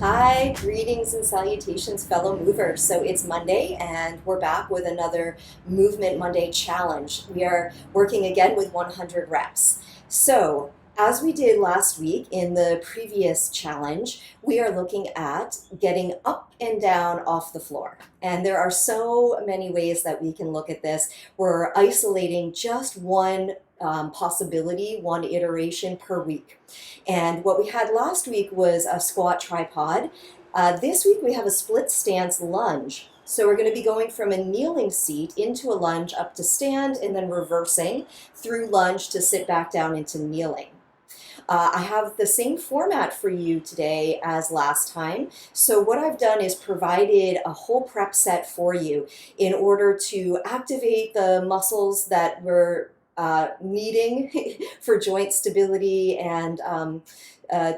Hi, greetings and salutations, fellow movers. So it's Monday, and we're back with another Movement Monday challenge. We are working again with 100 reps. So, as we did last week in the previous challenge, we are looking at getting up and down off the floor. And there are so many ways that we can look at this. We're isolating just one possibility, one iteration per week. And what we had last week was a squat tripod. This week we have a split stance lunge. So we're going to be going from a kneeling seat into a lunge up to stand and then reversing through lunge to sit back down into kneeling. I have the same format for you today as last time. So what I've done is provided a whole prep set for you in order to activate the muscles that we're needing for joint stability and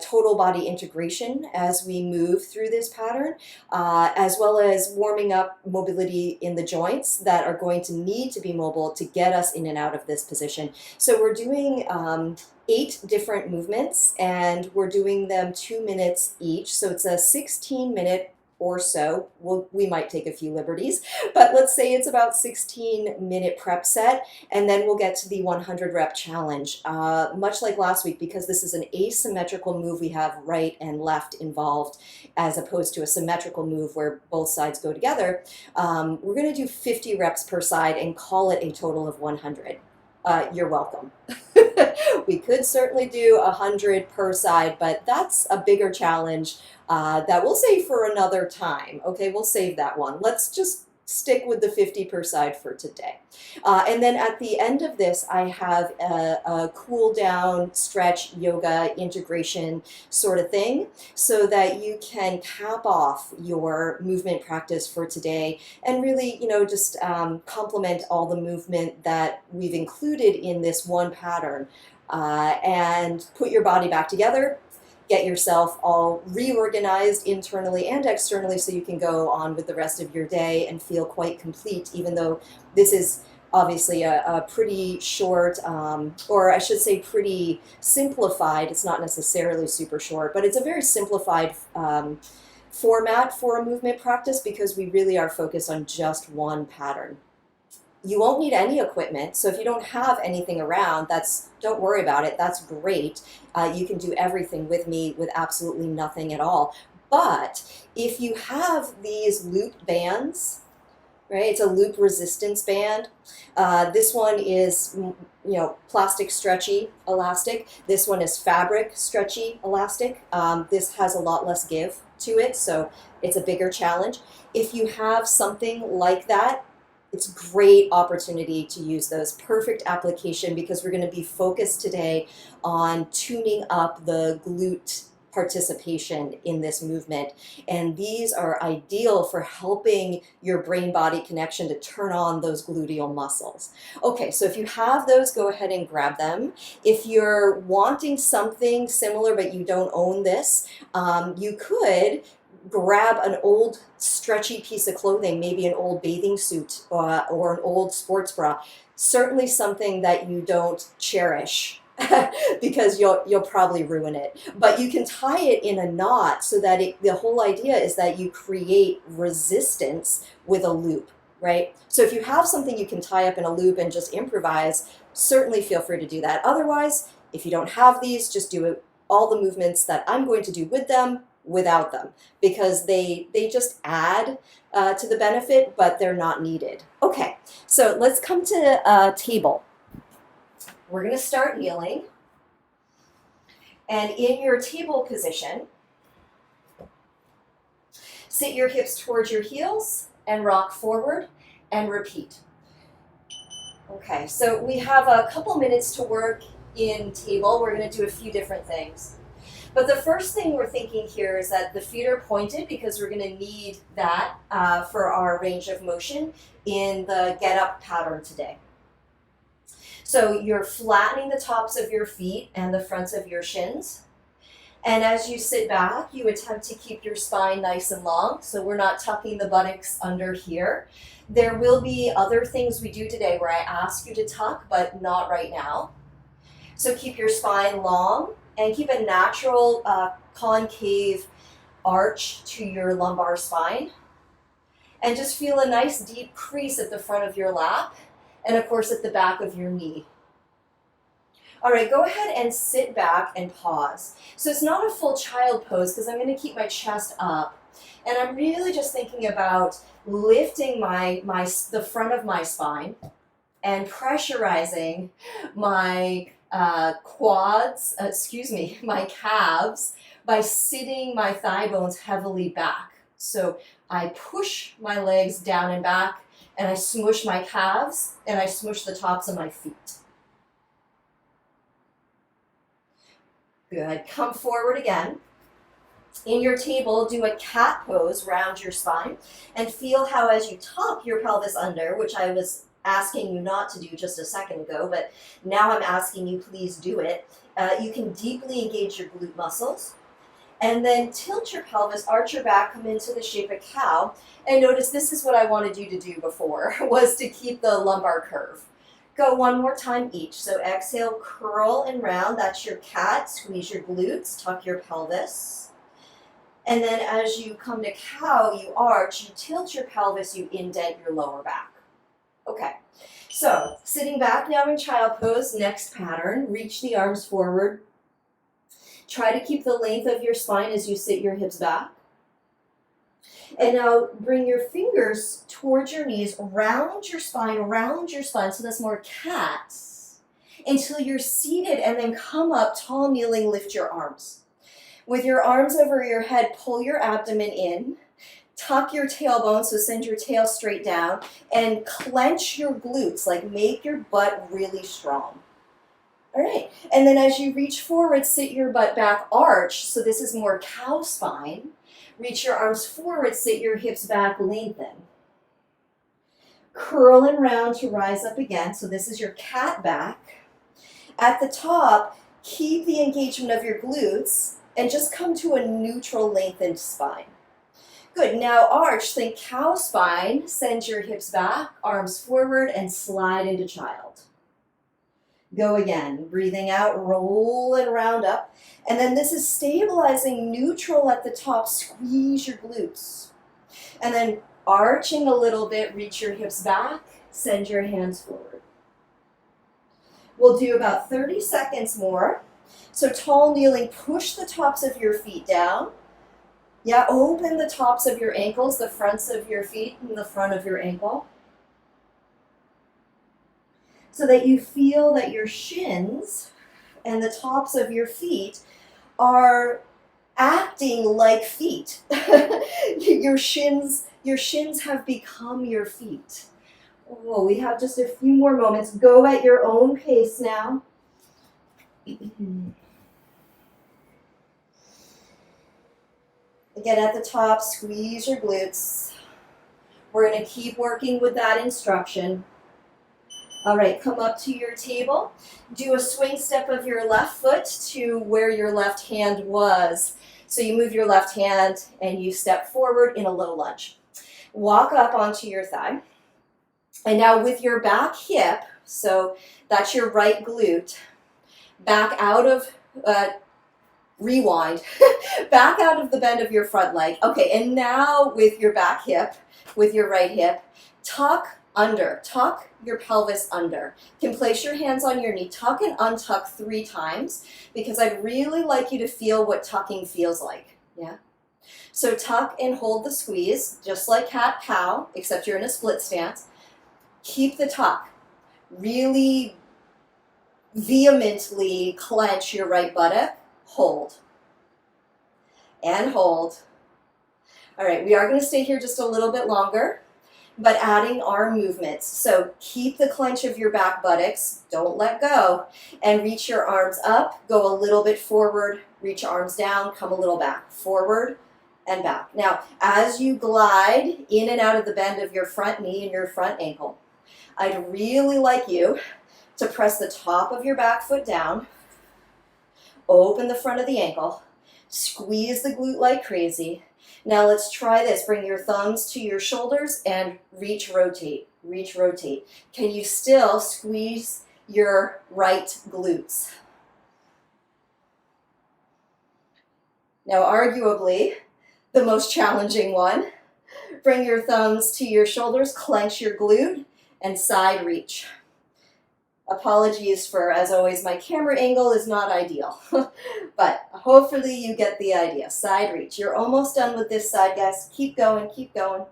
total body integration as we move through this pattern, as well as warming up mobility in the joints that are going to need to be mobile to get us in and out of this position. So we're doing 8 different movements, and we're doing them 2 minutes each. So it's a 16-minute or so. We might take a few liberties, but let's say it's about 16-minute prep set, and then we'll get to the 100 rep challenge. Much like last week, because this is an asymmetrical move, we have right and left involved, as opposed to a symmetrical move where both sides go together. We're going to do 50 reps per side and call it a total of 100. You're welcome. We could certainly do 100 per side, but that's a bigger challenge that we'll save for another time. Okay, we'll save that one. Let's just stick with the 50 per side for today. And then at the end of this, I have a cool down, stretch, yoga, integration sort of thing so that you can cap off your movement practice for today and really, just complement all the movement that we've included in this one pattern and put your body back together. Get yourself all reorganized internally and externally so you can go on with the rest of your day and feel quite complete, even though this is obviously a pretty short, or I should say pretty simplified. It's not necessarily super short, but it's a very simplified format for a movement practice because we really are focused on just one pattern. You won't need any equipment, so if you don't have anything around, don't worry about it. That's great. You can do everything with me with absolutely nothing at all. But if you have these loop bands, right? It's a loop resistance band. This one is, plastic stretchy elastic. This one is fabric stretchy elastic. This has a lot less give to it, so it's a bigger challenge. If you have something like that, it's a great opportunity to use those. Perfect application because we're going to be focused today on tuning up the glute participation in this movement. And these are ideal for helping your brain-body connection to turn on those gluteal muscles. Okay, so if you have those, go ahead and grab them. If you're wanting something similar but you don't own this, you could grab an old stretchy piece of clothing, maybe an old bathing suit or an old sports bra, certainly something that you don't cherish because you'll probably ruin it. But you can tie it in a knot so that the whole idea is that you create resistance with a loop, right? So if you have something you can tie up in a loop and just improvise, certainly feel free to do that. Otherwise, if you don't have these, just do all the movements that I'm going to do with them without them, because they just add to the benefit, but they're not needed. Okay, so let's come to table. We're going to start kneeling, and in your table position, sit your hips towards your heels and rock forward and repeat. Okay, so we have a couple minutes to work in table. We're going to do a few different things. But the first thing we're thinking here is that the feet are pointed because we're going to need that for our range of motion in the get up pattern today. So you're flattening the tops of your feet and the fronts of your shins. And as you sit back, you attempt to keep your spine nice and long. So we're not tucking the buttocks under here. There will be other things we do today where I ask you to tuck, but not right now. So keep your spine long and keep a natural concave arch to your lumbar spine. And just feel a nice deep crease at the front of your lap and of course at the back of your knee. All right, go ahead and sit back and pause. So it's not a full child pose because I'm going to keep my chest up. And I'm really just thinking about lifting the front of my spine and pressurizing my my calves by sitting my thigh bones heavily back. So I push my legs down and back and I smush my calves and I smush the tops of my feet. Good. Come forward again. In your table, do a cat pose round your spine and feel how as you tuck your pelvis under, which I was asking you not to do just a second ago, but now I'm asking you please do it. You can deeply engage your glute muscles and then tilt your pelvis, arch your back, come into the shape of cow. And notice this is what I wanted you to do before, was to keep the lumbar curve. Go one more time each. So exhale, curl and round. That's your cat. Squeeze your glutes, tuck your pelvis. And then as you come to cow, you arch, you tilt your pelvis, you indent your lower back. Okay, so sitting back now in child pose, next pattern, reach the arms forward. Try to keep the length of your spine as you sit your hips back. And now bring your fingers towards your knees, round your spine, so that's more cat, until you're seated and then come up, tall kneeling, lift your arms. With your arms over your head, pull your abdomen in, tuck your tailbone, so send your tail straight down, and clench your glutes, like make your butt really strong. All right, and then as you reach forward, sit your butt back, arch, so this is more cow spine. Reach your arms forward, sit your hips back, lengthen. Curl and round to rise up again, so this is your cat back. At the top, keep the engagement of your glutes and just come to a neutral lengthened spine. Good, now arch, think cow spine, send your hips back, arms forward, and slide into child. Go again, breathing out, roll and round up. And then this is stabilizing, neutral at the top, squeeze your glutes. And then arching a little bit, reach your hips back, send your hands forward. We'll do about 30 seconds more. So tall kneeling, push the tops of your feet down. Yeah, open the tops of your ankles, the fronts of your feet and the front of your ankle. So that you feel that your shins and the tops of your feet are acting like feet. Your shins have become your feet. Oh, we have just a few more moments. Go at your own pace now. Again, at the top, squeeze your glutes. We're going to keep working with that instruction. All right, come up to your table. Do a swing step of your left foot to where your left hand was. So you move your left hand and you step forward in a low lunge. Walk up onto your thigh. And now with your back hip, so that's your right glute, back out of, rewind, back out of the bend of your front leg. Okay, and now with your back hip, with your right hip, tuck your pelvis under. You can place your hands on your knee, tuck and untuck 3 times, because I'd really like you to feel what tucking feels like, yeah? So tuck and hold the squeeze, just like cat-cow, except you're in a split stance. Keep the tuck. Really vehemently clench your right buttock, hold, and hold. All right, we are going to stay here just a little bit longer, but adding arm movements. So keep the clench of your back buttocks, don't let go, and reach your arms up, go a little bit forward, reach arms down, come a little back, forward and back. Now, as you glide in and out of the bend of your front knee and your front ankle, I'd really like you to press the top of your back foot down, open the front of the ankle, squeeze the glute like crazy. Now let's try this. Bring your thumbs to your shoulders and reach, rotate, reach, rotate. Can you still squeeze your right glutes? Now arguably, the most challenging one. Bring your thumbs to your shoulders, clench your glute, and side reach. Apologies for, as always, my camera angle is not ideal, but hopefully you get the idea. Side reach. You're almost done with this side, guys. Keep going, keep going.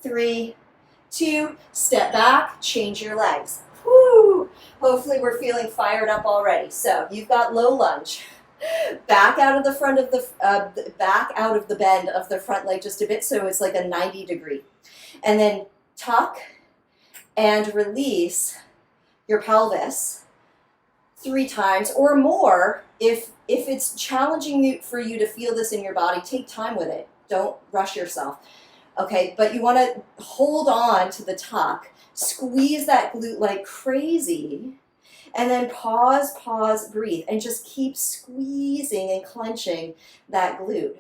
3, 2, step back, change your legs. Woo! Hopefully we're feeling fired up already. So you've got low lunge. Back out of the front of the back out of the bend of the front leg just a bit, so it's like a 90 degree. And then tuck and release your pelvis 3 times or more. If it's challenging for you to feel this in your body, take time with it. Don't rush yourself. Okay, but you want to hold on to the tuck, squeeze that glute like crazy, and then pause, breathe, and just keep squeezing and clenching that glute.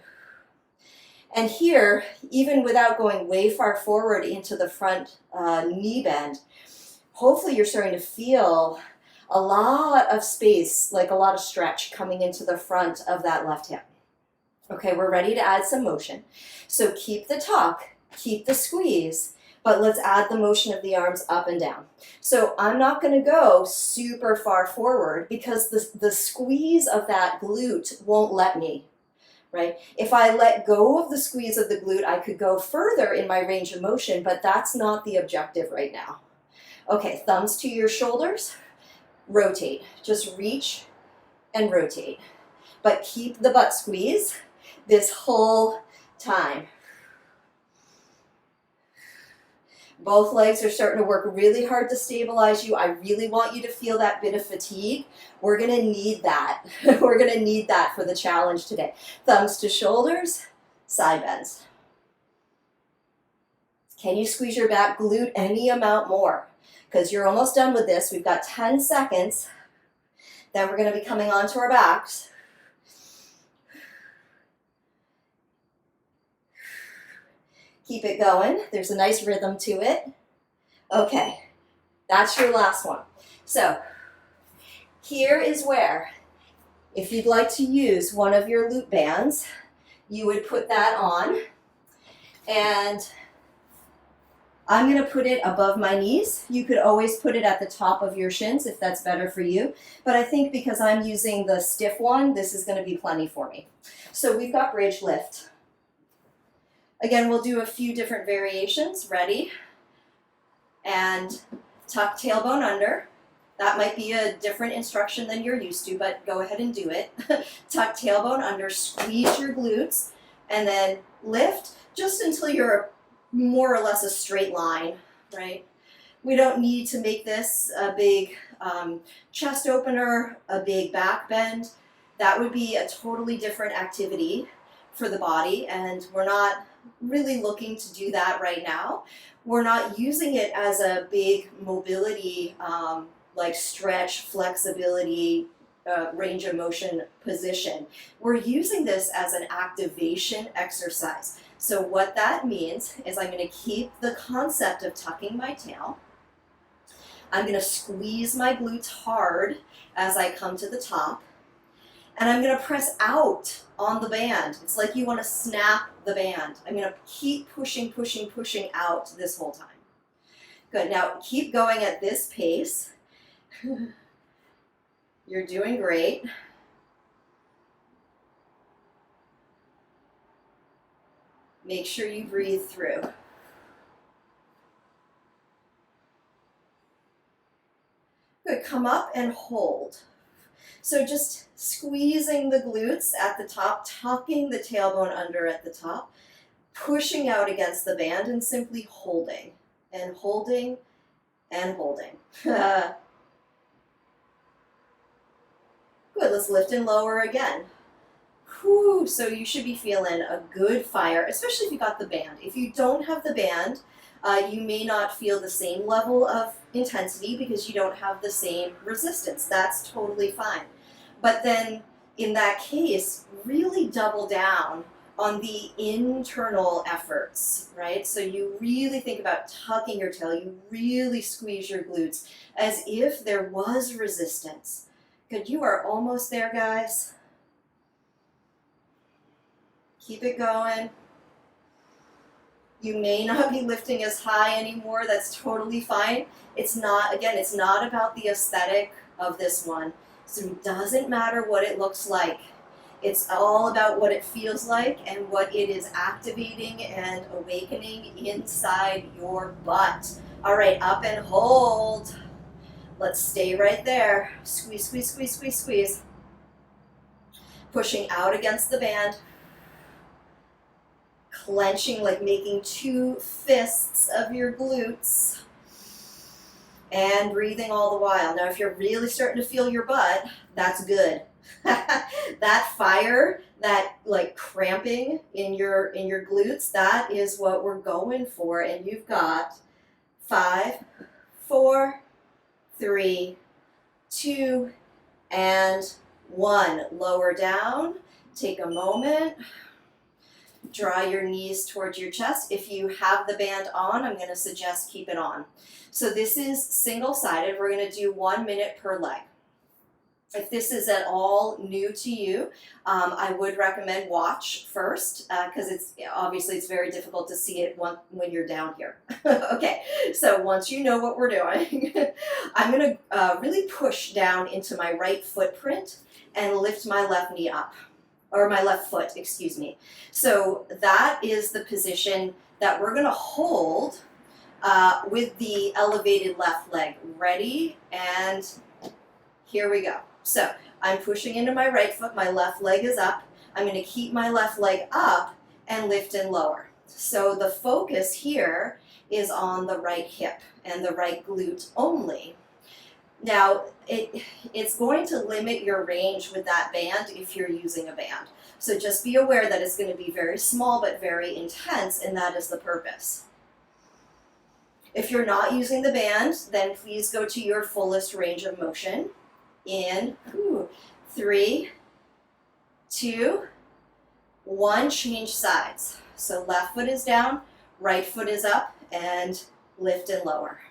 And here, even without going way far forward into the front knee bend, hopefully you're starting to feel a lot of space, like a lot of stretch coming into the front of that left hip. Okay, we're ready to add some motion. So keep the tuck, keep the squeeze, but let's add the motion of the arms up and down. So I'm not going to go super far forward because the squeeze of that glute won't let me, right? If I let go of the squeeze of the glute, I could go further in my range of motion, but that's not the objective right now. Okay, thumbs to your shoulders, rotate. Just reach and rotate. But keep the butt squeeze this whole time. Both legs are starting to work really hard to stabilize you. I really want you to feel that bit of fatigue. We're going to need that. We're going to need that for the challenge today. Thumbs to shoulders, side bends. Can you squeeze your back glute any amount more? Because you're almost done with this. We've got 10 seconds. Then we're going to be coming onto our backs. Keep it going. There's a nice rhythm to it. Okay, that's your last one. So here is where, if you'd like to use one of your loop bands, you would put that on, and I'm going to put it above my knees. You could always put it at the top of your shins if that's better for you, but I think because I'm using the stiff one, this is going to be plenty for me. So we've got bridge lift. Again, we'll do a few different variations. Ready? And tuck tailbone under. That might be a different instruction than you're used to, but go ahead and do it. Tuck tailbone under, squeeze your glutes, and then lift just until you're more or less a straight line, right? We don't need to make this a big chest opener, a big back bend. That would be a totally different activity for the body, and we're not really looking to do that right now. We're not using it as a big mobility, like stretch, flexibility, range of motion position. We're using this as an activation exercise. So what that means is I'm going to keep the concept of tucking my tail. I'm going to squeeze my glutes hard as I come to the top. And I'm going to press out on the band. It's like you want to snap the band. I'm going to keep pushing out this whole time. Good. Now keep going at this pace. You're doing great. Make sure you breathe through. Good. Come up and hold. So just squeezing the glutes at the top, tucking the tailbone under at the top, pushing out against the band, and simply holding and holding and holding. Good, let's lift and lower again. Whew, so you should be feeling a good fire, especially if you got the band. If you don't have the band, you may not feel the same level of intensity because you don't have the same resistance. That's totally fine. But then in that case, really double down on the internal efforts, right? So you really think about tucking your tail, you really squeeze your glutes as if there was resistance. Good, you are almost there, guys. Keep it going. You may not be lifting as high anymore. That's totally fine. It's not, again, it's not about the aesthetic of this one. So it doesn't matter what it looks like. It's all about what it feels like and what it is activating and awakening inside your butt. All right, up and hold. Let's stay right there. Squeeze, squeeze, squeeze, squeeze, squeeze. Pushing out against the band. Clenching, like making two fists of your glutes. And breathing all the while. Now, if you're really starting to feel your butt, that's good. That fire, that like cramping in your glutes, that is what we're going for. And you've got 5, 4, 3, 2, and 1. Lower down. Take a moment. Draw your knees towards your chest. If you have the band on, I'm going to suggest keep it on. So this is single-sided. We're going to do 1 minute per leg. If this is at all new to you, I would recommend watch first because it's very difficult to see it when you're down here. Okay, so once you know what we're doing, I'm going to really push down into my right footprint and lift my left knee up, or my left foot, excuse me. So that is the position that we're going to hold with the elevated left leg. Ready? And here we go. So I'm pushing into my right foot, my left leg is up. I'm going to keep my left leg up and lift and lower. So the focus here is on the right hip and the right glute only. Now, it's going to limit your range with that band if you're using a band. So just be aware that it's going to be very small but very intense, and that is the purpose. If you're not using the band, then please go to your fullest range of motion. In 3, 2, 1, change sides. So left foot is down, right foot is up, and lift and lower.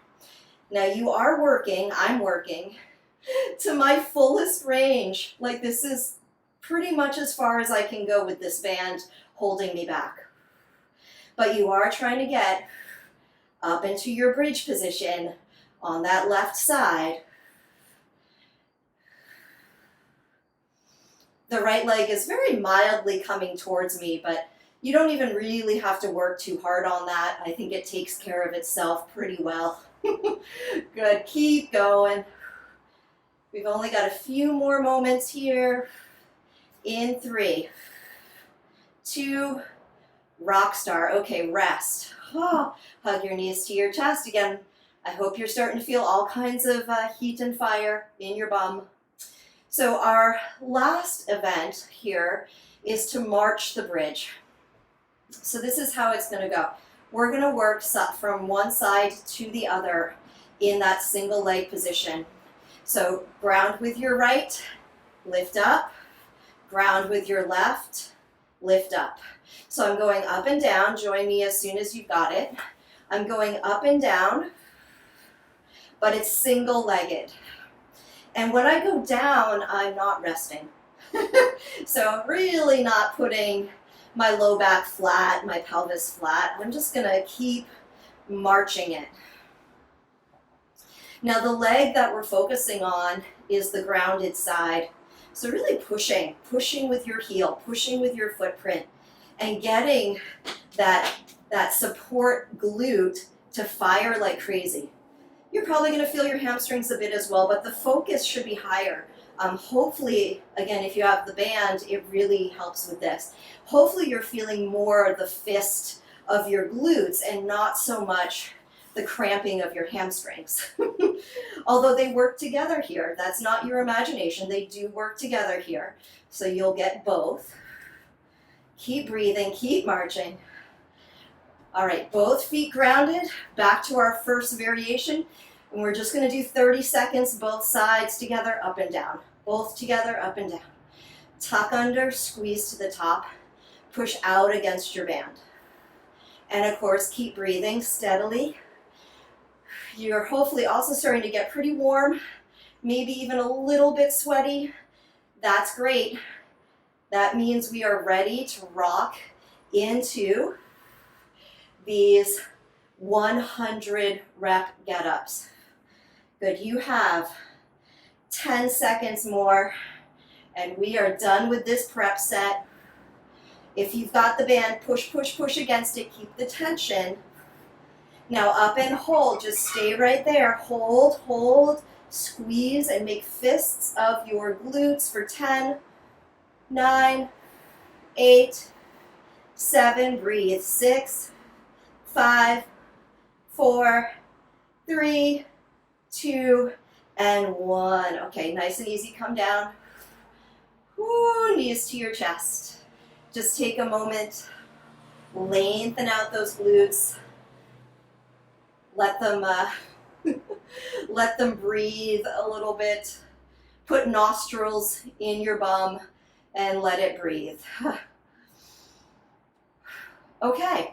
Now you are working, I'm working, to my fullest range. Like this is pretty much as far as I can go with this band holding me back. But you are trying to get up into your bridge position on that left side. The right leg is very mildly coming towards me, but you don't even really have to work too hard on that. I think it takes care of itself pretty well. Good, keep going. We've only got a few more moments here. In 3, 2, rock star. Okay, rest. Oh, hug your knees to your chest. Again, I hope you're starting to feel all kinds of heat and fire in your bum. So our last event here is to march the bridge. So this is how it's going to go. We're going to work from one side to the other in that single leg position. So ground with your right, lift up. Ground with your left, lift up. So I'm going up and down. Join me as soon as you've got it. I'm going up and down, but it's single-legged. And when I go down, I'm not resting. So I'm really not putting my low back flat, my pelvis flat. I'm just going to keep marching it. Now the leg that we're focusing on is the grounded side. So really pushing with your heel, pushing with your footprint, and getting that support glute to fire like crazy. You're probably going to feel your hamstrings a bit as well, but the focus should be higher. Hopefully, again, if you have the band, it really helps with this. Hopefully you're feeling more the fist of your glutes and not so much the cramping of your hamstrings. Although they work together here. That's not your imagination. They do work together here. So you'll get both. Keep breathing, keep marching. All right, both feet grounded. Back to our first variation. And we're just going to do 30 seconds, both sides together, up and down. Both together, up and down. Tuck under, squeeze to the top. Push out against your band. And of course, keep breathing steadily. You're hopefully also starting to get pretty warm, maybe even a little bit sweaty. That's great. That means we are ready to rock into these 100 rep get-ups. Good, you have 10 seconds more and we are done with this prep set. If you've got the band, push, push, push against it, keep the tension. Now up and hold, just stay right there. Hold, hold, squeeze and make fists of your glutes for 10, 9, 8, 7, breathe, 6, 5, 4, 3, 2, and 1. Okay, nice and easy, come down. Woo, knees to your chest. Just take a moment, lengthen out those glutes. Let them, let them breathe a little bit. Put nostrils in your bum and let it breathe. Okay,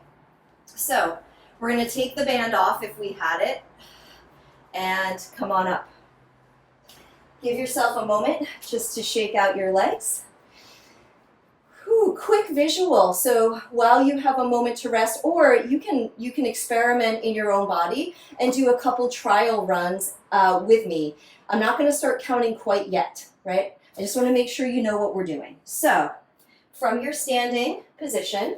so we're going to take the band off if we had it and come on up. Give yourself a moment just to shake out your legs. Whew, quick visual. So while you have a moment to rest, or you can experiment in your own body and do a couple trial runs with me. I'm not going to start counting quite yet, right? I just want to make sure you know what we're doing. So from your standing position,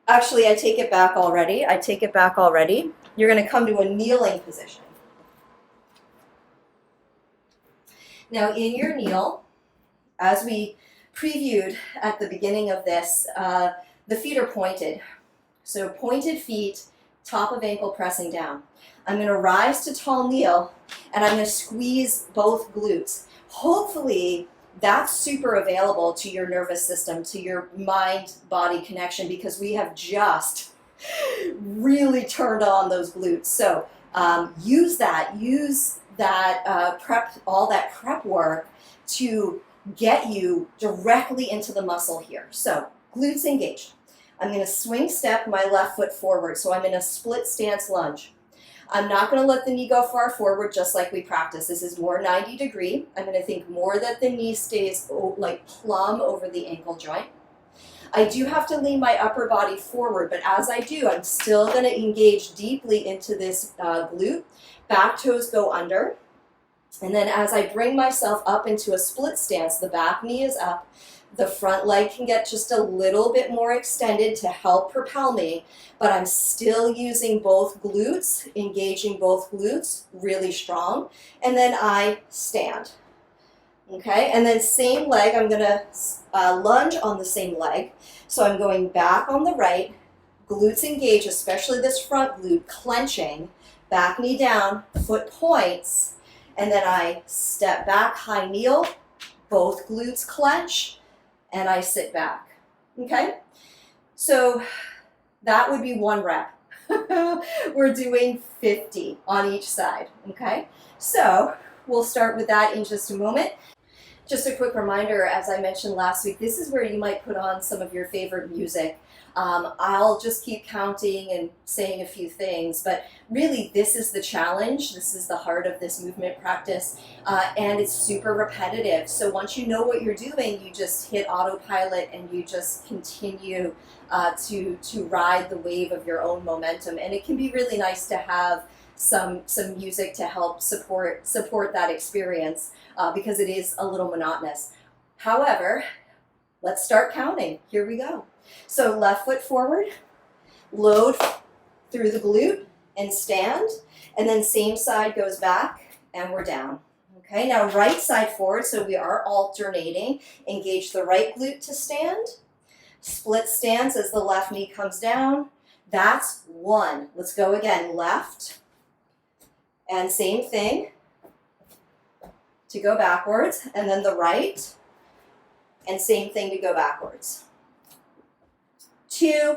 actually I take it back already. You're going to come to a kneeling position. Now in your kneel, as we previewed at the beginning of this, the feet are pointed. So pointed feet, top of ankle pressing down. I'm going to rise to tall kneel and I'm going to squeeze both glutes. Hopefully that's super available to your nervous system, to your mind-body connection, because we have just really turned on those glutes. So use that prep, all that prep work to get you directly into the muscle here. So glutes engaged. I'm going to swing step my left foot forward. So I'm in a split stance lunge. I'm not going to let the knee go far forward just like we practice. This is more 90 degree. I'm going to think more that the knee stays like plumb over the ankle joint. I do have to lean my upper body forward, but as I do, I'm still going to engage deeply into this glute. Back toes go under. And then as I bring myself up into a split stance, the back knee is up. The front leg can get just a little bit more extended to help propel me, but I'm still using both glutes, engaging both glutes really strong. And then I stand. Okay, and then same leg, I'm gonna lunge on the same leg. So I'm going back on the right, glutes engage, especially this front glute, clenching, back knee down, foot points, and then I step back, high kneel, both glutes clench, and I sit back, okay? So that would be 1 rep. We're doing 50 on each side, okay? So we'll start with that in just a moment. Just a quick reminder, as I mentioned last week, this is where you might put on some of your favorite music. I'll just keep counting and saying a few things, but really this is the challenge. This is the heart of this movement practice, and it's super repetitive. So once you know what you're doing, you just hit autopilot and you just continue to ride the wave of your own momentum. And it can be really nice to have some music to help support that experience, because it is a little monotonous. However, let's start counting. Here we go. So left foot forward, load through the glute and stand, and then same side goes back and we're down. Okay, now right side forward, so we are alternating. Engage the right glute to stand, split stance as the left knee comes down. That's 1. Let's go again, left, and same thing to go backwards, and then the right, and same thing to go backwards. 2,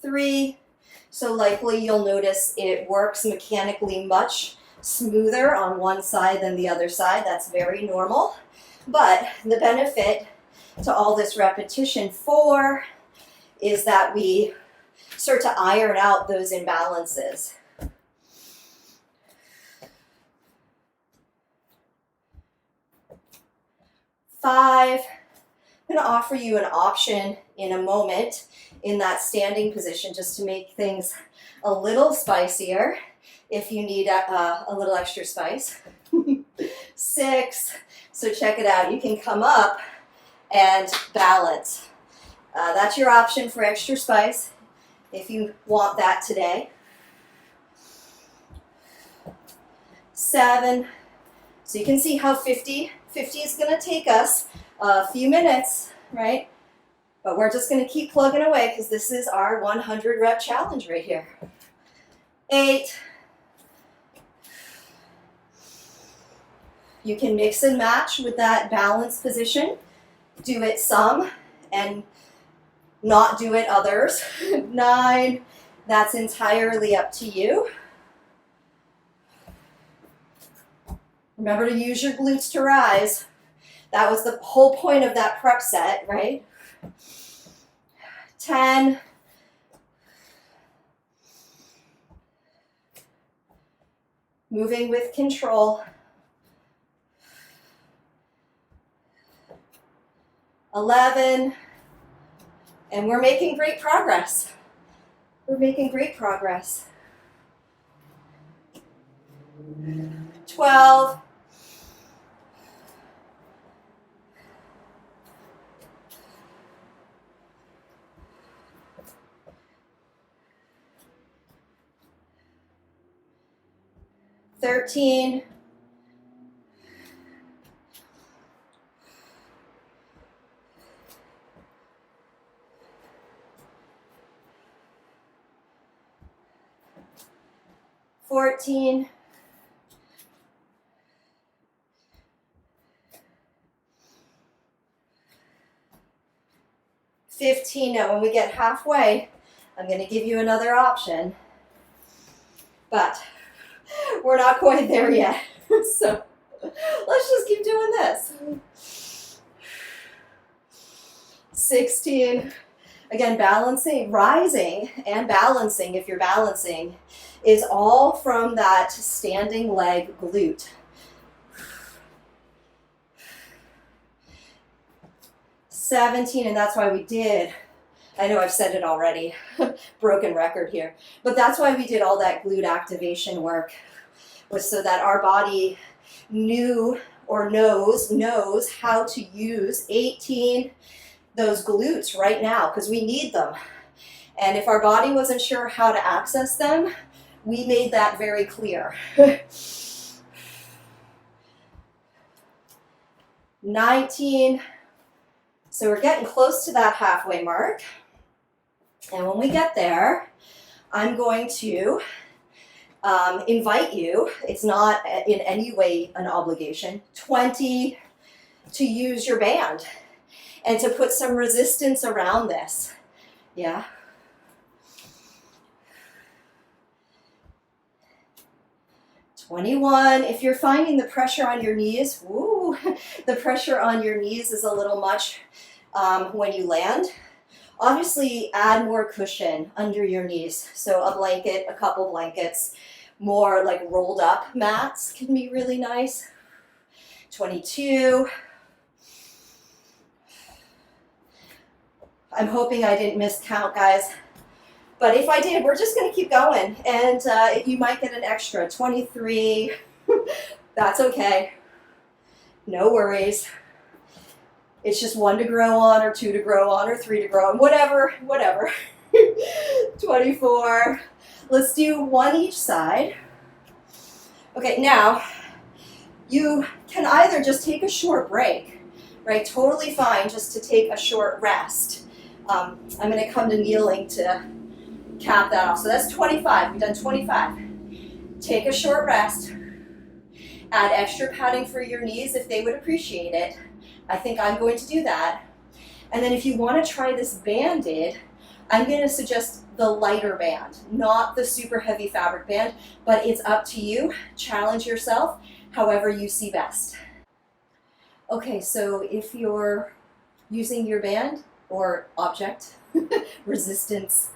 3. So likely you'll notice it works mechanically much smoother on one side than the other side. That's very normal. But the benefit to all this repetition, 4, is that we start to iron out those imbalances. Five. I'm going to offer you an option in a moment in that standing position just to make things a little spicier if you need a little extra spice. 6. So check it out. You can come up and balance. That's your option for extra spice if you want that today. 7. So you can see how 50 is going to take us a few minutes, right? But we're just going to keep plugging away because this is our 100 rep challenge right here. 8. You can mix and match with that balanced position. Do it some and not do it others. 9. That's entirely up to you. Remember to use your glutes to rise. That was the whole point of that prep set, right? 10. Moving with control. 11. And we're making great progress. We're making great progress. 12. 13. 14. 15. Now when we get halfway, I'm going to give you another option, but we're not quite there yet. So let's just keep doing this. 16. Again, balancing, rising and balancing, if you're balancing, is all from that standing leg glute. 17, and that's why we did, I know I've said it already, broken record here, but that's why we did all that glute activation work, was so that our body knew or knows how to use 18, those glutes right now, because we need them. And if our body wasn't sure how to access them, we made that very clear. 19. So we're getting close to that halfway mark. And when we get there, I'm going to invite you, it's not in any way an obligation, 20, to use your band and to put some resistance around this. Yeah. 21, if you're finding the pressure on your knees, woo, the pressure on your knees is a little much when you land. Obviously, add more cushion under your knees. So a blanket, a couple blankets, more like rolled up mats can be really nice. 22. I'm hoping I didn't miscount, guys. But if I did, we're just going to keep going. And you might get an extra 23. That's okay. No worries. It's just 1 to grow on, or 2 to grow on, or 3 to grow on, whatever. 24. Let's do 1 each side. Okay, now you can either just take a short break, right? Totally fine just to take a short rest. I'm going to come to kneeling to cap that off. So that's 25. We've done 25. Take a short rest. Add extra padding for your knees if they would appreciate it. I think I'm going to do that. And then if you want to try this banded, I'm going to suggest the lighter band, not the super heavy fabric band, but it's up to you. Challenge yourself however you see best. Okay, so if you're using your band or object resistance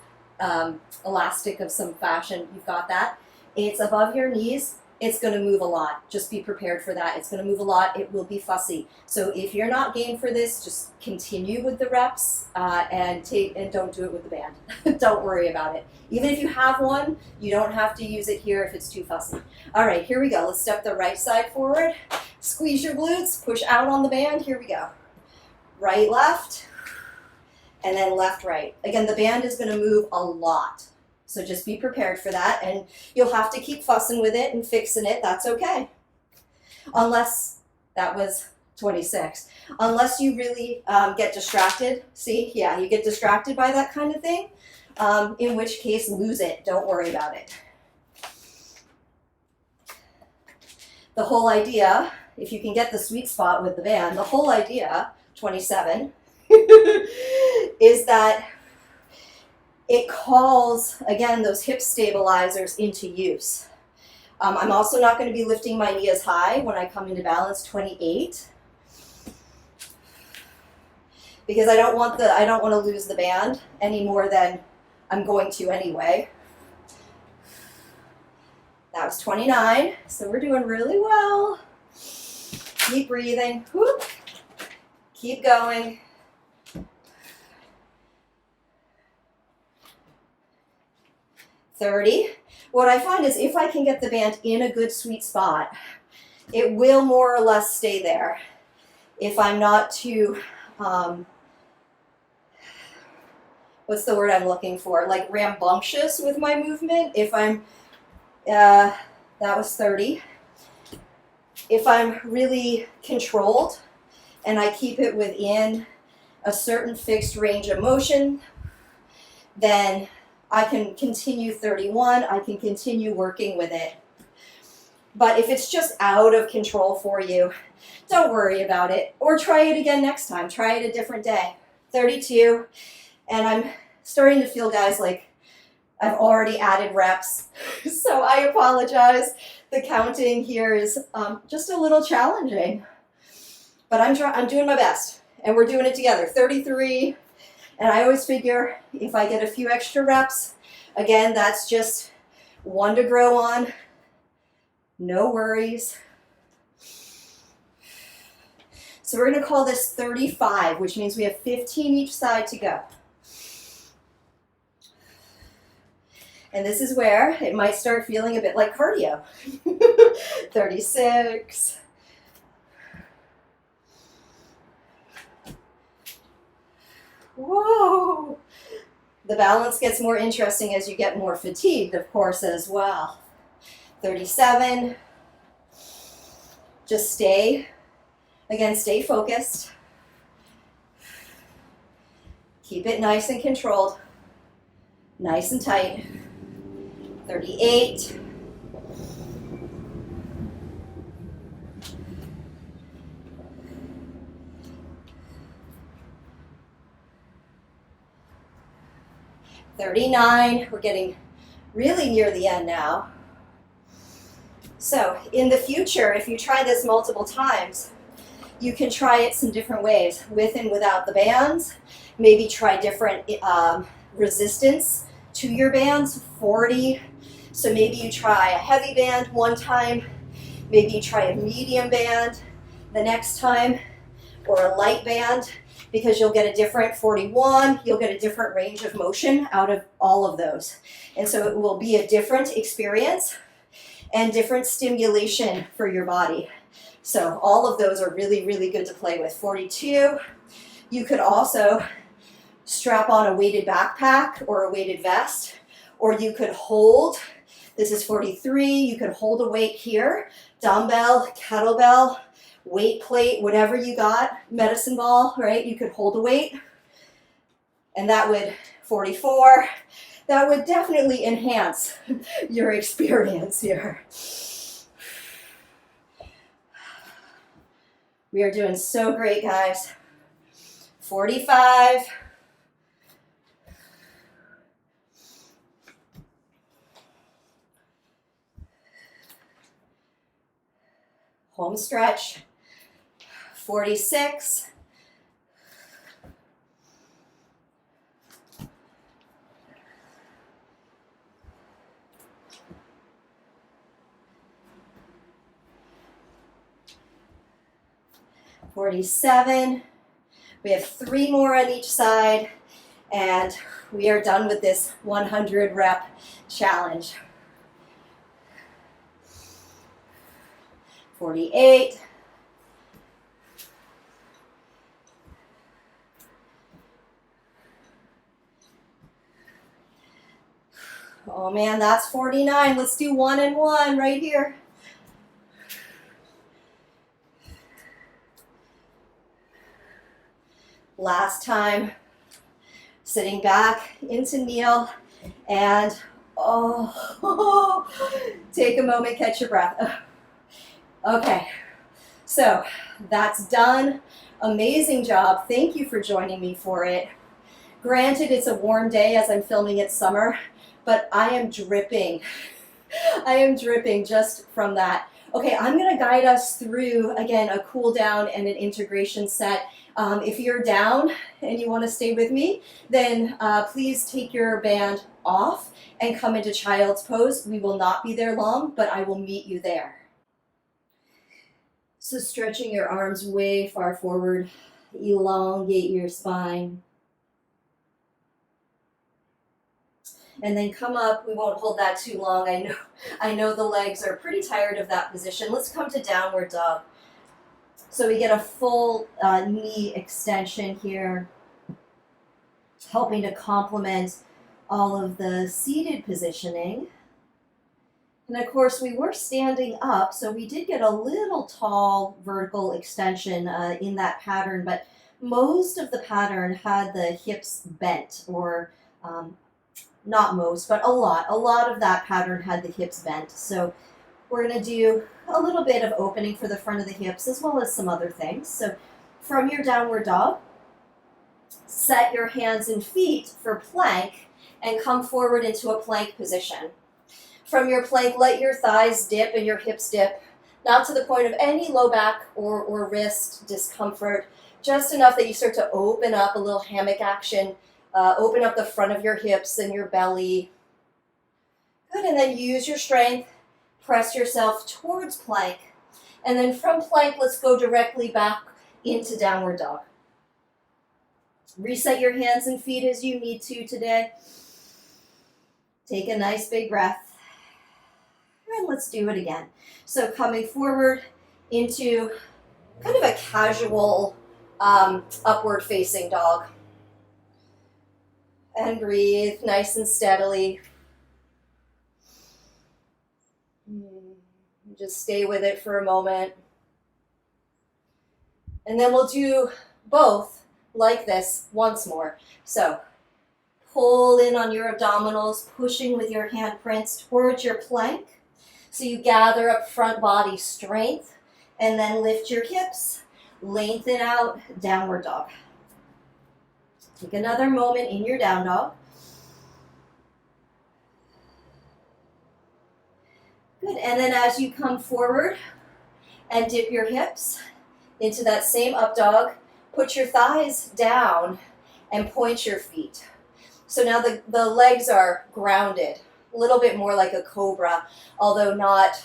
elastic of some fashion. You've got that. It's above your knees. It's going to move a lot. Just be prepared for that. It's going to move a lot. It will be fussy. So if you're not game for this, just continue with the reps and don't do it with the band. Don't worry about it. Even if you have one, you don't have to use it here if it's too fussy. All right, here we go. Let's step the right side forward. Squeeze your glutes. Push out on the band. Here we go. Right, left, and then left, right. Again, the band is going to move a lot. So just be prepared for that, and you'll have to keep fussing with it and fixing it. That's okay. Unless, that was 26. Unless you really get distracted. See, yeah, you get distracted by that kind of thing, in which case lose it. Don't worry about it. The whole idea, if you can get the sweet spot with the band, the whole idea, 27, is that it calls, again, those hip stabilizers into use. I'm also not going to be lifting my knee as high when I come into balance, 28, because I don't want to lose the band any more than I'm going to anyway. That was 29, so we're doing really well. Keep breathing. Whoop. Keep going. 30. What I find is if I can get the band in a good sweet spot, it will more or less stay there. If I'm not too, what's the word I'm looking for? Like rambunctious with my movement. If I'm, that was 30. If I'm really controlled and I keep it within a certain fixed range of motion, then I can continue 31, I can continue working with it. But if it's just out of control for you, don't worry about it. Or try it again next time. Try it a different day. 32, and I'm starting to feel, guys, like I've already added reps. So I apologize. The counting here is just a little challenging. But I'm doing my best, and we're doing it together. 33. And I always figure if I get a few extra reps, again, that's just one to grow on. No worries. So we're going to call this 35, which means we have 15 each side to go. And this is where it might start feeling a bit like cardio. 36. Whoa! The balance gets more interesting as you get more fatigued, of course, as well. 37. Just stay focused. Keep it nice and controlled, nice and tight. 38. We're getting really near the end now. So in the future, if you try this multiple times, you can try it some different ways, with and without the bands. Maybe try different resistance to your bands, 40. So maybe you try a heavy band one time, maybe you try a medium band the next time, or a light band, because you'll get a different 41, you'll get a different range of motion out of all of those. And so it will be a different experience and different stimulation for your body. So all of those are really, really good to play with. 42, you could also strap on a weighted backpack or a weighted vest, or you could hold, this is 43, you could hold a weight here, dumbbell, kettlebell, weight plate, whatever you got, medicine ball, right? You could hold a weight, and that would, 44, that would definitely enhance your experience here. We are doing so great, guys. 45. Home stretch. 46. 47. We have 3 more on each side, and we are done with this 100 rep challenge. 48. Oh man, that's 49. Let's do 1 and 1 right here. Last time, sitting back into kneel, and take a moment, catch your breath. Okay, so that's done. Amazing job. Thank you for joining me for it. Granted, it's a warm day as I'm filming it summer, but I am dripping. I am dripping just from that. Okay, I'm gonna guide us through, again, a cool down and an integration set. If you're down and you wanna stay with me, then please take your band off and come into child's pose. We will not be there long, but I will meet you there. So stretching your arms way far forward, elongate your spine. And then come up. We won't hold that too long. I know the legs are pretty tired of that position. Let's come to downward dog. So we get a full knee extension here, helping to complement all of the seated positioning. And of course, we were standing up, so we did get a little tall vertical extension in that pattern, but most of the pattern had the hips bent, or not most, but a lot of that pattern had the hips bent. So we're going to do a little bit of opening for the front of the hips as well as some other things. So from your downward dog, set your hands and feet for plank and come forward into a plank position. From your plank, let your thighs dip and your hips dip, not to the point of any low back or wrist discomfort, just enough that you start to open up, a little hammock action. Open up the front of your hips and your belly. Good, and then use your strength. Press yourself towards plank. And then from plank, let's go directly back into downward dog. Reset your hands and feet as you need to today. Take a nice big breath. And let's do it again. So coming forward into kind of a casual upward facing dog. And breathe nice and steadily. Just stay with it for a moment. And then we'll do both like this once more. So pull in on your abdominals, pushing with your handprints towards your plank. So you gather up front body strength, and then lift your hips, lengthen out, downward dog. Take another moment in your down dog. Good, and then as you come forward and dip your hips into that same up dog, put your thighs down and point your feet. So now the legs are grounded, a little bit more like a cobra, although not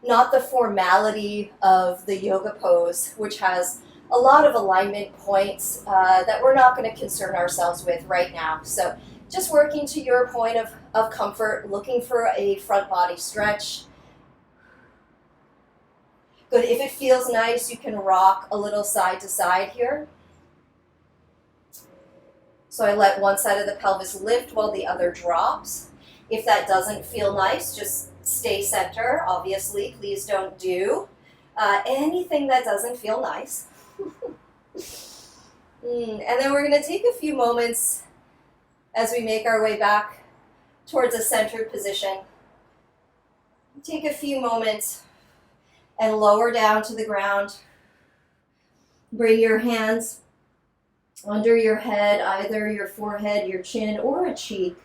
the formality of the yoga pose, which has a lot of alignment points that we're not going to concern ourselves with right now. So just working to your point of comfort, looking for a front body stretch. Good, if it feels nice, you can rock a little side to side here. So I let one side of the pelvis lift while the other drops. If that doesn't feel nice, just stay center. Obviously, please don't do anything that doesn't feel nice. And then we're going to take a few moments as we make our way back towards a centered position. Take a few moments and lower down to the ground. Bring your hands under your head, either your forehead, your chin, or a cheek.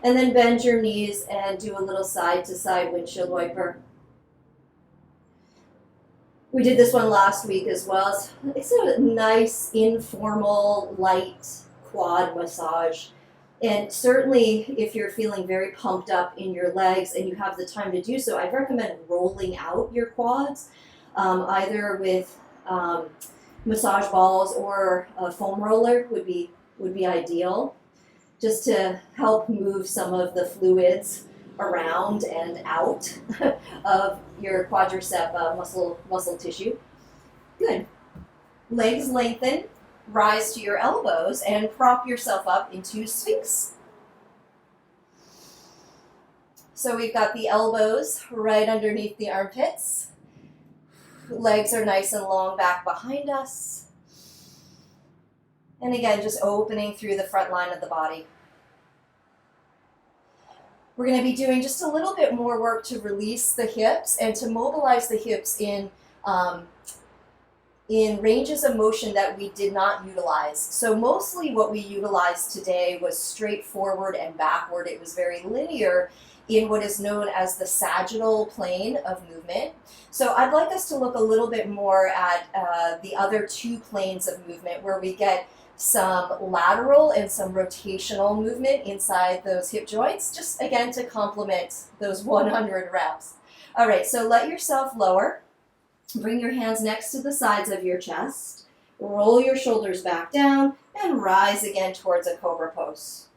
And then bend your knees and do a little side to side windshield wiper. We did this one last week as well. It's a nice, informal, light quad massage. And certainly if you're feeling very pumped up in your legs and you have the time to do so, I'd recommend rolling out your quads, either with Massage balls or a foam roller would be ideal, just to help move some of the fluids around and out of your quadricep muscle tissue. Good. Legs lengthen, rise to your elbows, and prop yourself up into Sphinx. So we've got the elbows right underneath the armpits. Legs are nice and long back behind us. And again, just opening through the front line of the body. We're going to be doing just a little bit more work to release the hips and to mobilize the hips in ranges of motion that we did not utilize. So mostly what we utilized today was straightforward and backward. It was very linear in what is known as the sagittal plane of movement. So I'd like us to look a little bit more at the other two planes of movement, where we get some lateral and some rotational movement inside those hip joints, just again to complement those 100 reps. All right, so let yourself lower. Bring your hands next to the sides of your chest. Roll your shoulders back down and rise again towards a cobra pose.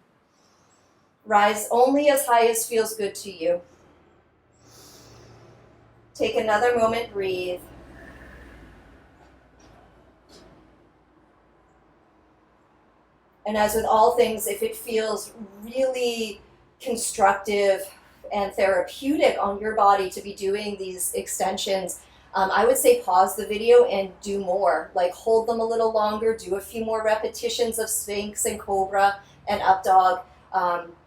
Rise only as high as feels good to you. Take another moment, breathe. And as with all things, if it feels really constructive and therapeutic on your body to be doing these extensions, I would say pause the video and do more. Like hold them a little longer, do a few more repetitions of Sphinx and Cobra and Up Dog.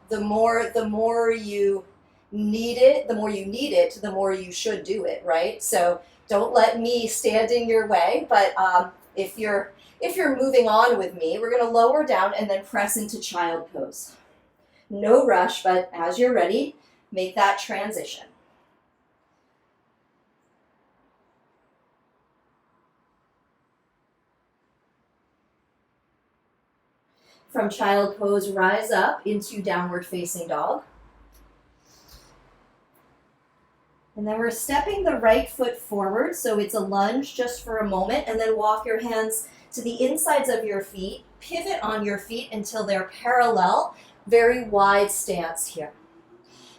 The more you need it, the more you should do it, right? So don't let me stand in your way, but if you're moving on with me, we're going to lower down and then press into child pose. No rush, but as you're ready, make that transition. From child pose, rise up into downward facing dog. And then we're stepping the right foot forward, so it's a lunge just for a moment, and then walk your hands to the insides of your feet. Pivot on your feet until they're parallel. Very wide stance here.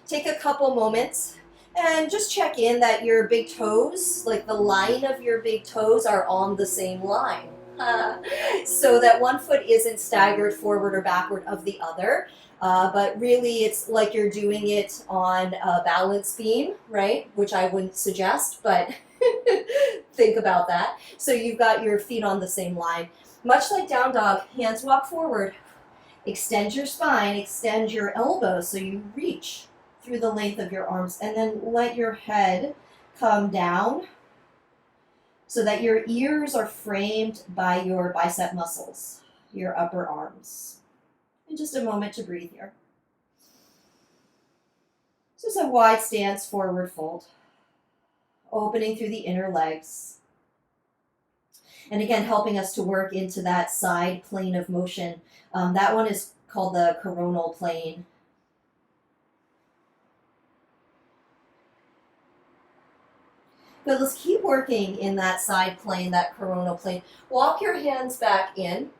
Take a couple moments and just check in that your big toes, like the line of your big toes, are on the same line. So that one foot isn't staggered forward or backward of the other, but really it's like you're doing it on a balance beam, right? Which I wouldn't suggest, but think about that. So you've got your feet on the same line. Much like down dog, hands walk forward. Extend your spine, extend your elbows so you reach through the length of your arms, and then let your head come down so that your ears are framed by your bicep muscles, your upper arms. And just a moment to breathe here. Just a wide stance, forward fold. Opening through the inner legs. And again, helping us to work into that side plane of motion. That one is called the coronal plane. But let's keep working in that side plane, that coronal plane. Walk your hands back in.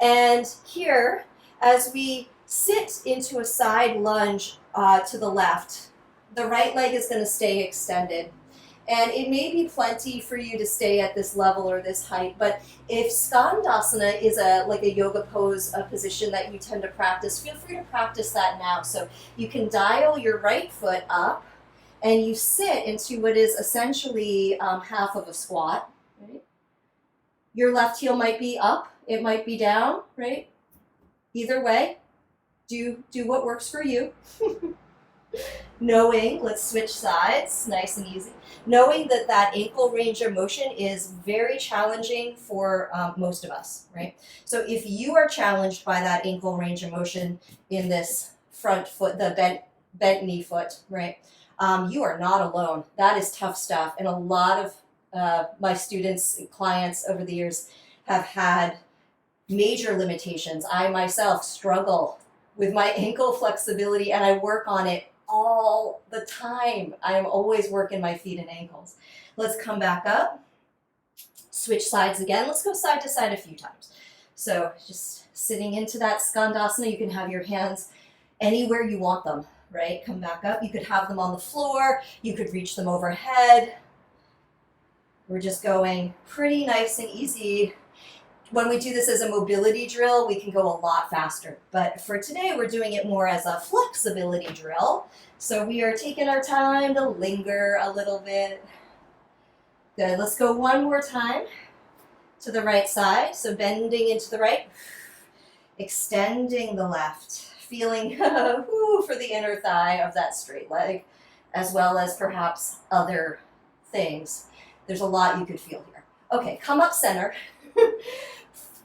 And here, as we sit into a side lunge to the left, the right leg is going to stay extended. And it may be plenty for you to stay at this level or this height, but if Skandasana is like a yoga pose, a position that you tend to practice, feel free to practice that now. So you can dial your right foot up, and you sit into what is essentially half of a squat, right? Your left heel might be up, it might be down, right? Either way, do what works for you. Knowing, let's switch sides, nice and easy. Knowing that ankle range of motion is very challenging for most of us, right? So if you are challenged by that ankle range of motion in this front foot, the bent knee foot, right? You are not alone. That is tough stuff. And a lot of my students and clients over the years have had major limitations. I myself struggle with my ankle flexibility, and I work on it all the time. I am always working my feet and ankles. Let's come back up. Switch sides again. Let's go side to side a few times. So just sitting into that Skandasana, you can have your hands anywhere you want them, right? Come back up. You could have them on the floor. You could reach them overhead. We're just going pretty nice and easy. When we do this as a mobility drill, we can go a lot faster. But for today, we're doing it more as a flexibility drill. So we are taking our time to linger a little bit. Good, let's go one more time to the right side. So bending into the right, extending the left, feeling for the inner thigh of that straight leg, as well as perhaps other things. There's a lot you could feel here. Okay, come up center.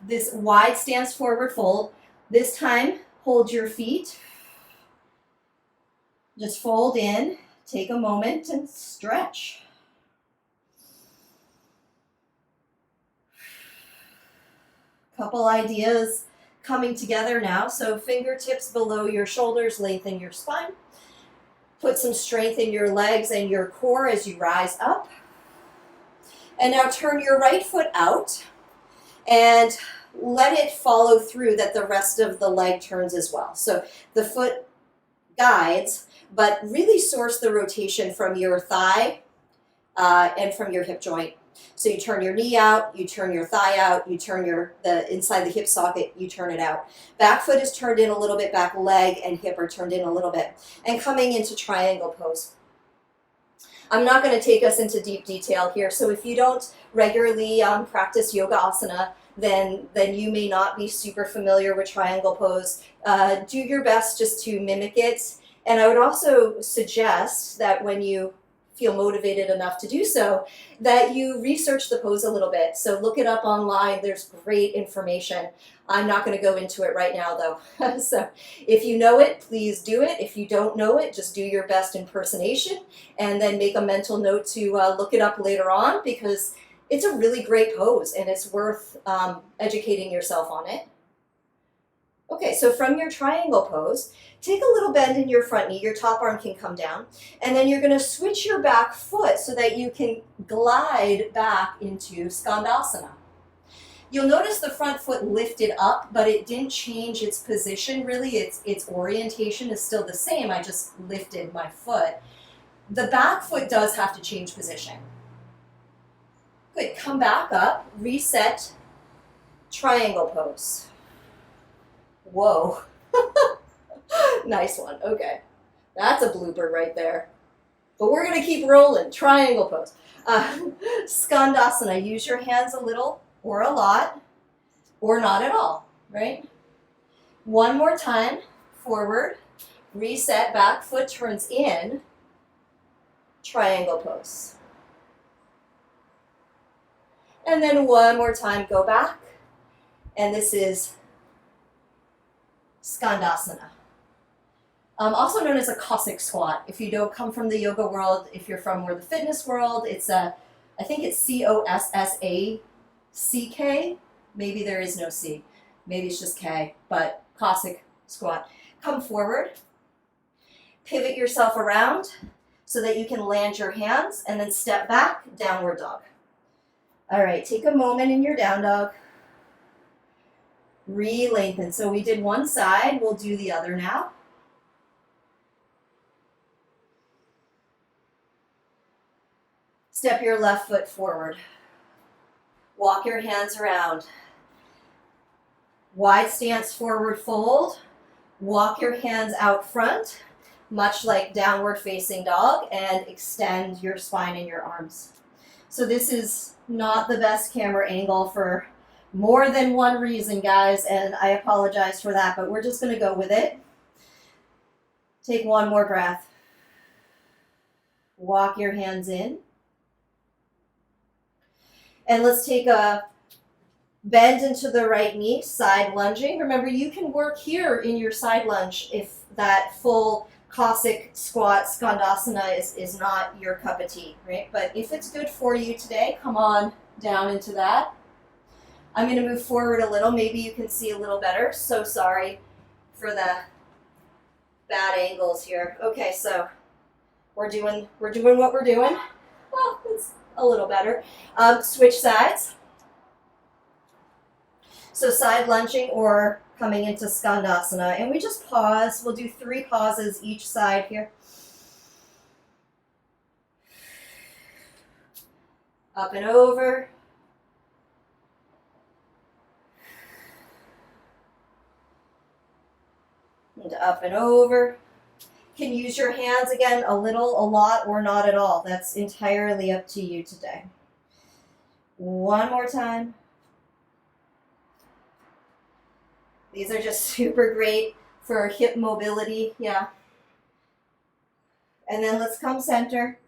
This wide stance forward fold. This time, hold your feet. Just fold in, take a moment and stretch. Couple ideas coming together now. So fingertips below your shoulders, lengthen your spine. Put some strength in your legs and your core as you rise up. And now turn your right foot out and let it follow through that the rest of the leg turns as well. So the foot guides, but really source the rotation from your thigh and from your hip joint. So you turn your knee out, you turn your thigh out, you turn the inside the hip socket, you turn it out. Back foot is turned in a little bit, back leg and hip are turned in a little bit. And coming into triangle pose. I'm not going to take us into deep detail here, so if you don't regularly practice yoga asana, then you may not be super familiar with triangle pose. Do your best just to mimic it. And I would also suggest that when you feel motivated enough to do so, that you research the pose a little bit. So look it up online. There's great information. I'm not going to go into it right now, though. So if you know it, please do it. If you don't know it, just do your best impersonation and then make a mental note to look it up later on, because it's a really great pose and it's worth educating yourself on it. Okay, so from your triangle pose, take a little bend in your front knee. Your top arm can come down. And then you're going to switch your back foot so that you can glide back into Skandasana. You'll notice the front foot lifted up, but it didn't change its position really. Its orientation is still the same. I just lifted my foot. The back foot does have to change position. Good, come back up, reset, triangle pose. Whoa. Nice one. Okay. That's a blooper right there. But we're going to keep rolling. Triangle pose. Skandasana. Use your hands a little or a lot or not at all, right? One more time. Forward. Reset. Back foot turns in. Triangle pose. And then one more time. Go back. And this is Skandasana. Also known as a Cossack squat. If you don't come from the yoga world, if you're from more the fitness world, it's I think it's Cossack. Maybe there is no C. Maybe it's just K, but Cossack squat. Come forward. Pivot yourself around so that you can land your hands and then step back, downward dog. All right, take a moment in your down dog. Re-lengthen. So we did one side, we'll do the other now. Step your left foot forward. Walk your hands around. Wide stance forward fold. Walk your hands out front, much like downward facing dog, and extend your spine and your arms. So this is not the best camera angle for more than one reason, guys, and I apologize for that, but we're just going to go with it. Take one more breath. Walk your hands in. And let's take a bend into the right knee, side lunging. Remember, you can work here in your side lunge if that full Cossack squat Skandasana is not your cup of tea, right? But if it's good for you today, come on down into that. I'm going to move forward a little. Maybe you can see a little better. So sorry for the bad angles here. Okay, so we're doing what we're doing. Well, it's a little better. Switch sides. So side lunging or coming into Skandasana. And we just pause. We'll do 3 pauses each side here. Up and over. And up and over. You can use your hands again a little, a lot, or not at all. That's entirely up to you today. One more time. These are just super great for hip mobility, yeah. And then let's come center.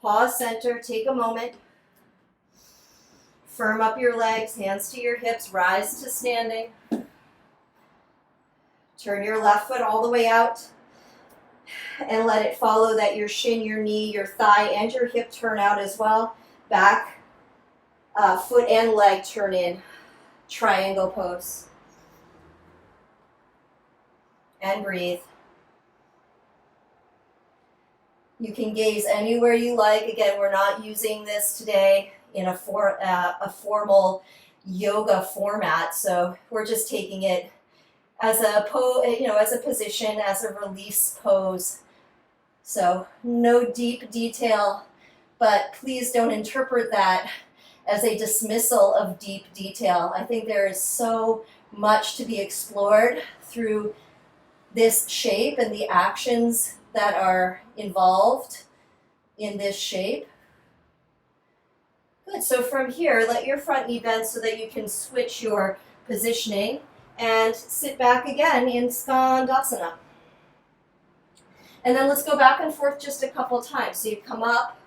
Pause center, take a moment. Firm up your legs, hands to your hips, rise to standing. Turn your left foot all the way out and let it follow that your shin, your knee, your thigh, and your hip turn out as well. Back, foot and leg turn in, triangle pose. And breathe. You can gaze anywhere you like. Again, we're not using this today in a formal yoga format, so we're just taking it as a as a position, as a release pose. So no deep detail, but please don't interpret that as a dismissal of deep detail. I think there is so much to be explored through this shape and the actions that are involved in this shape. Good, so from here, let your front knee bend so that you can switch your positioning and sit back again in Skandasana. And then let's go back and forth just a couple times. So you come up,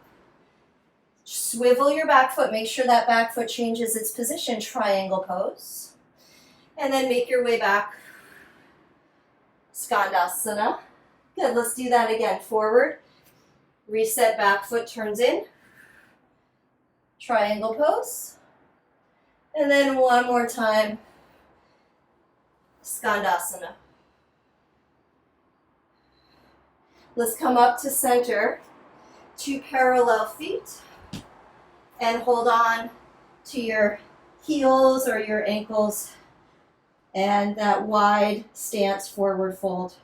swivel your back foot, make sure that back foot changes its position, triangle pose. And then make your way back, Skandasana. Good, let's do that again. Forward, reset, back foot turns in, triangle pose. And then one more time, Skandasana. Let's come up to center, 2 parallel feet, and hold on to your heels or your ankles and that wide stance forward fold.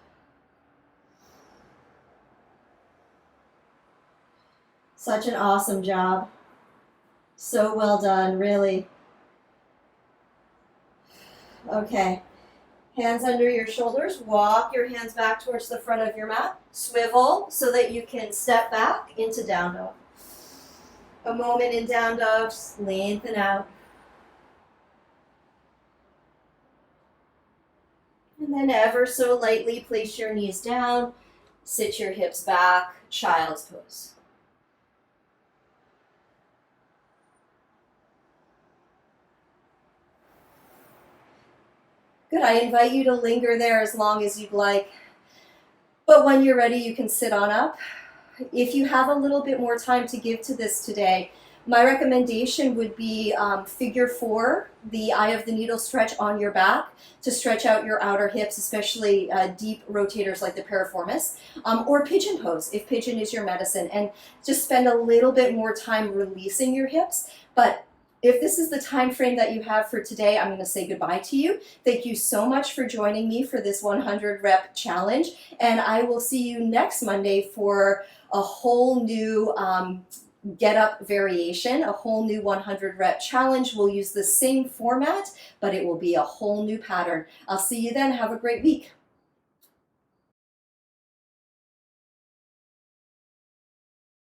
Such an awesome job. So well done, really. Okay. Hands under your shoulders, walk your hands back towards the front of your mat. Swivel so that you can step back into down dog. A moment in down dog, just lengthen out. And then ever so lightly place your knees down, sit your hips back, child's pose. Good, I invite you to linger there as long as you'd like. But when you're ready, you can sit on up. If you have a little bit more time to give to this today, my recommendation would be figure 4, the eye of the needle stretch on your back to stretch out your outer hips, especially deep rotators like the piriformis, or pigeon pose if pigeon is your medicine, and just spend a little bit more time releasing your hips. But if this is the time frame that you have for today, I'm going to say goodbye to you. Thank you so much for joining me for this 100 rep challenge, and I will see you next Monday for a whole new get up variation, a whole new 100 rep challenge. We'll use the same format, but it will be a whole new pattern. I'll see you then. Have a great week.